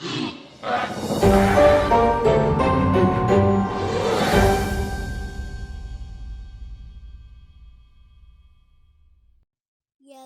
Yeah,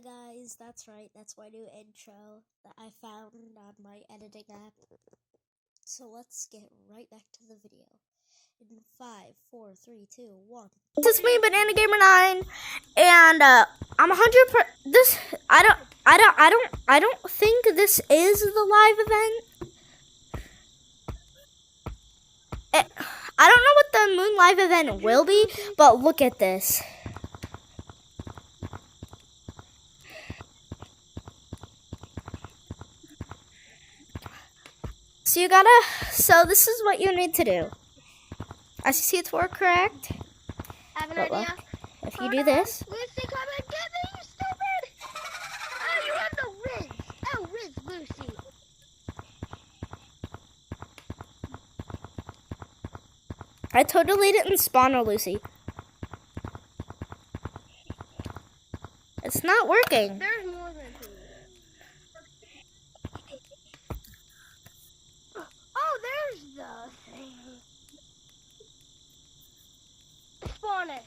guys, that's right. That's my new intro that I found on my editing app. So let's get right back to the video. In 5, 4, 3, 2, 1. This is me, Banana Gamer 9, and I'm 100%. This I don't think this is the live event. I don't know what the Moon Live event will be, but look at this. So this is what you need to do. As you see, it's work correct. I have an But idea. look, if you do this, Lucy, come and get me, you stupid! Oh, you have the Riz. Oh, Riz, Lucy. I totally didn't spawn a Lucy. It's not working. There's more than 2. Oh, there's the thing. Spawn it.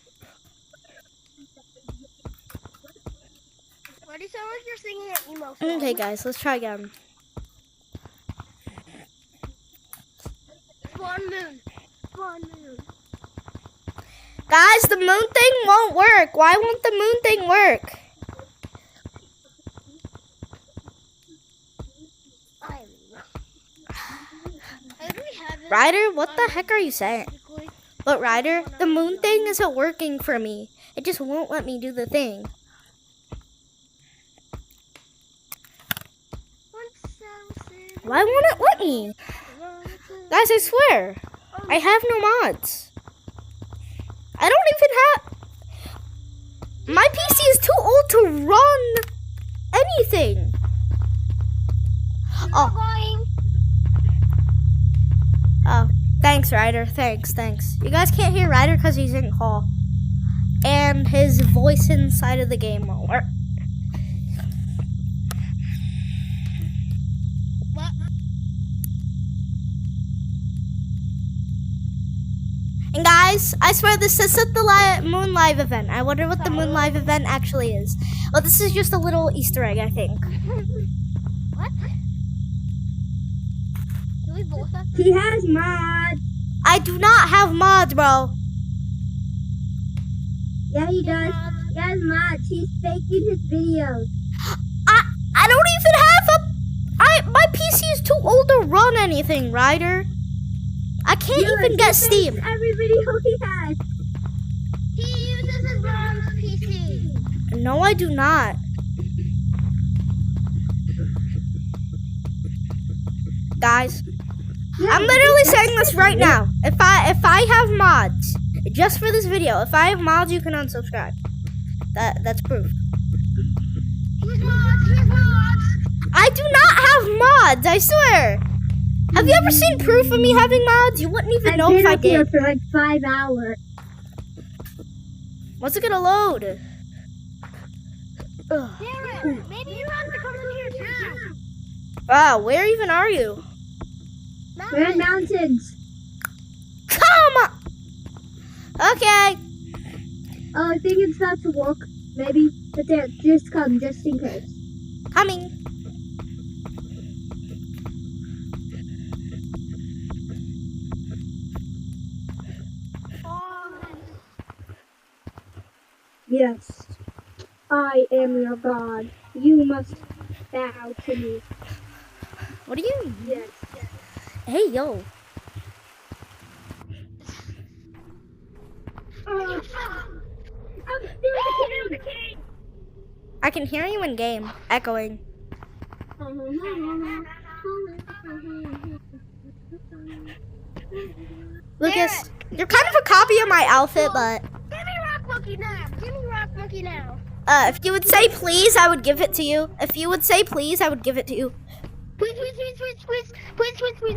Why do you sound like you're singing an emo song? Okay, guys, let's try again. Spawn moon. Spawn moon. Guys, the moon thing won't work. Why won't the moon thing work? Ryder, what the heck are you saying? But Ryder, the moon thing isn't working for me. It just won't let me do the thing. Why won't it let me? Guys, I swear, I have no mods. I don't even have... My PC is too old to run anything. Oh, thanks, Ryder. Thanks. You guys can't hear Ryder because he's in call. And his voice inside of the game won't work. What? And guys, I swear this isn't the Moon Live event. I wonder what the Moon Live event actually is. Oh, this is just a little Easter egg, I think. What? Do we both have to? He has mods. I do not have mods, bro. Yeah, he does. He has mods. He's faking his videos. I don't even have my PC is too old to run anything, Ryder. I can't even get Steam. Every video he has. He uses his mom's PC. No, I do not. Guys, I'm literally saying this right now. If I have mods, just for this video, if I have mods, you can unsubscribe. That's proof. Here's mods. I do not have mods, I swear. Have you ever seen proof of me having mods? You wouldn't even know if I I've been up did. here for like 5 hours. What's it gonna load? Ugh. Darren, maybe you have to come in here too. Wow, where even are you? We're in mountains. Come on! Okay. Oh, I think it's about to work. Maybe. But there, just come, just in case. Coming. Yes. I am your god. You must bow to me. What do you mean? Yes. Hey, yo. I can hear you in game, echoing. Lucas, you're kind of a copy of my outfit, but Give me Rock Monkey now. Give me Rock Monkey now. if you would say please, I would give it to you. If you would say please, I would give it to you. Please,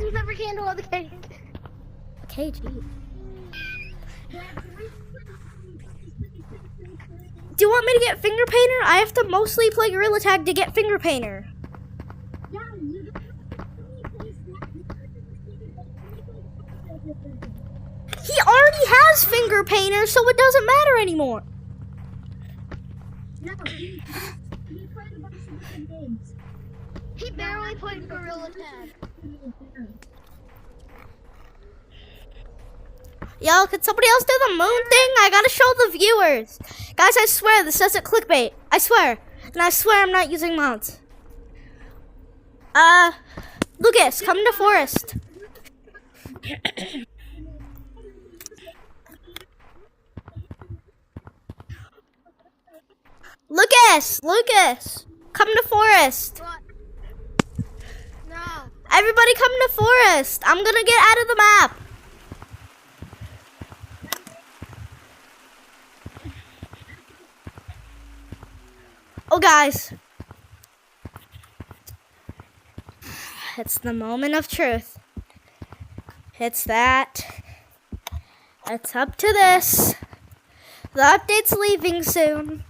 without candle on the cake. Okay, geez. Do you want me to get Finger Painter? I have to mostly play Gorilla Tag to get Finger Painter. has finger painter, so it doesn't matter anymore. No, he played a bunch of different games. He barely played Gorilla Tag. Yo, can somebody else do the moon thing? I gotta show the viewers. Guys, I swear this isn't clickbait. I swear. And I swear I'm not using mods. Lucas, come to Forest. Lucas, come to Forest. What? No. Everybody come to Forest. I'm gonna get out of the map. Oh, guys. It's the moment of truth. It's that. It's up to this. The update's leaving soon.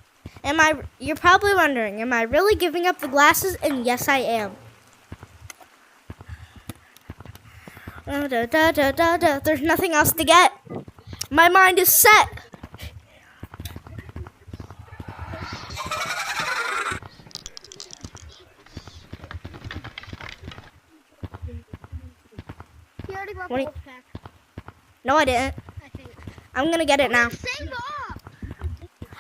You're probably wondering, am I really giving up the glasses? And yes, I am. There's nothing else to get. My mind is set. He already brought What the do you- wolf pack, No, I didn't. I think. I'm gonna get it now. Save up!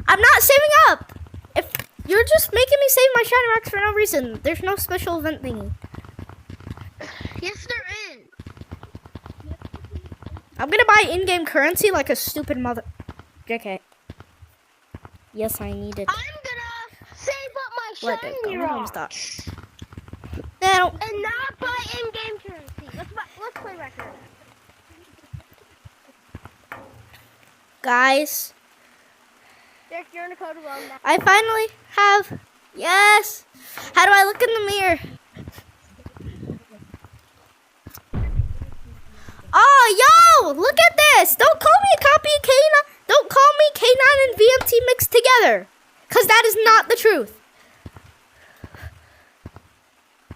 I'm not saving up. If you're just making me save my shiny rocks for no reason, there's no special event thingy. Yes, there is. I'm gonna buy in-game currency like a stupid mother. JK. Yes, I need it. I'm gonna save up my Let it shiny go. rocks. Stop. Now, And not buy in-game currency. Let's play record. guys, Derek, you're in a code alone now. I finally have. Yes. How do I look in the mirror? Oh, yo! Look at this! Don't call me a copy of K9. Don't call me K9 and VMT mixed together, cause that is not the truth.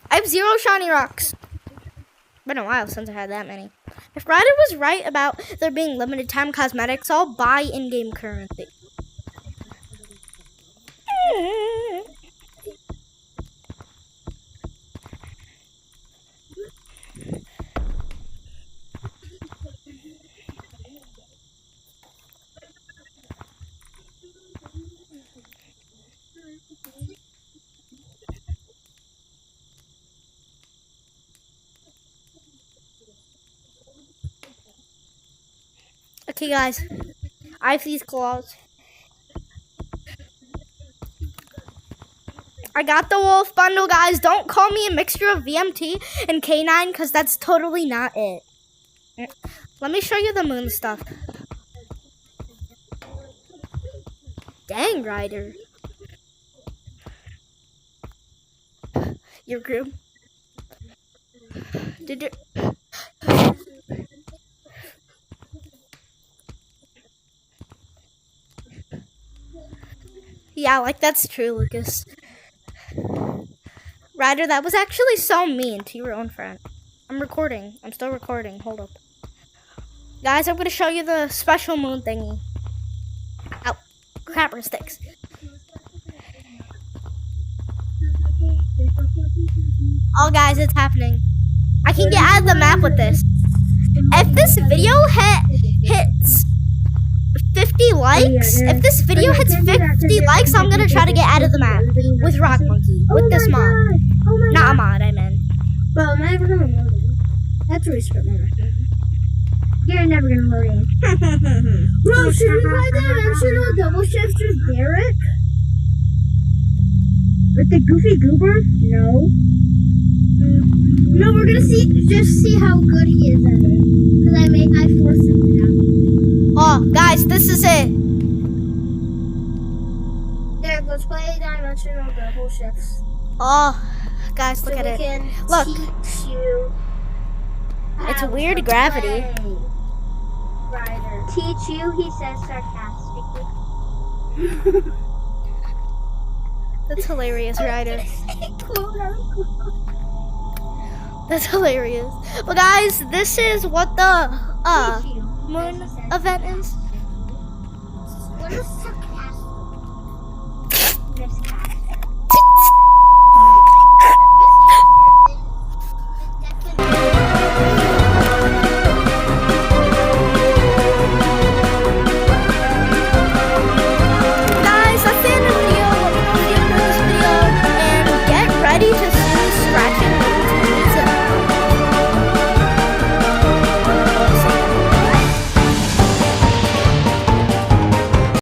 I have 0 shiny rocks. Been a while since I had that many. If Ryder was right about there being limited time cosmetics, I'll buy in-game currency. Okay, guys, I have these claws. I got the wolf bundle, guys. Don't call me a mixture of VMT and K9, because that's totally not it. Let me show you the moon stuff. Dang, Ryder. Your group. Did you... Yeah, like that's true, Lucas. Ryder, that was actually so mean to your own friend. I'm recording. I'm still recording. Hold up. Guys, I'm going to show you the special moon thingy. Ow. Crapper sticks. Oh, guys, it's happening. I can get out of the map with this. If this video hits 50 likes, if this video hits 50 likes, I'm going to try to get out of the map with Rock Monkey, with this mod. Not a mod, I meant. Well, I'm never gonna load in. That's a restart my record. You're never gonna load in. Bro, should we buy the dimensional double shift with Derek? With the Goofy Goober? No. No, we're gonna see how good he is at it. Because I forced him down. Oh, guys, this is it. Derek, let's play dimensional double shifts. Oh, guys, look So at we it. can Look. teach you It's how weird to gravity. play. Ryder. Teach you, he says sarcastically. That's hilarious, Ryder. That's hilarious. But guys, this is what the Teach you. moon event is? What a suck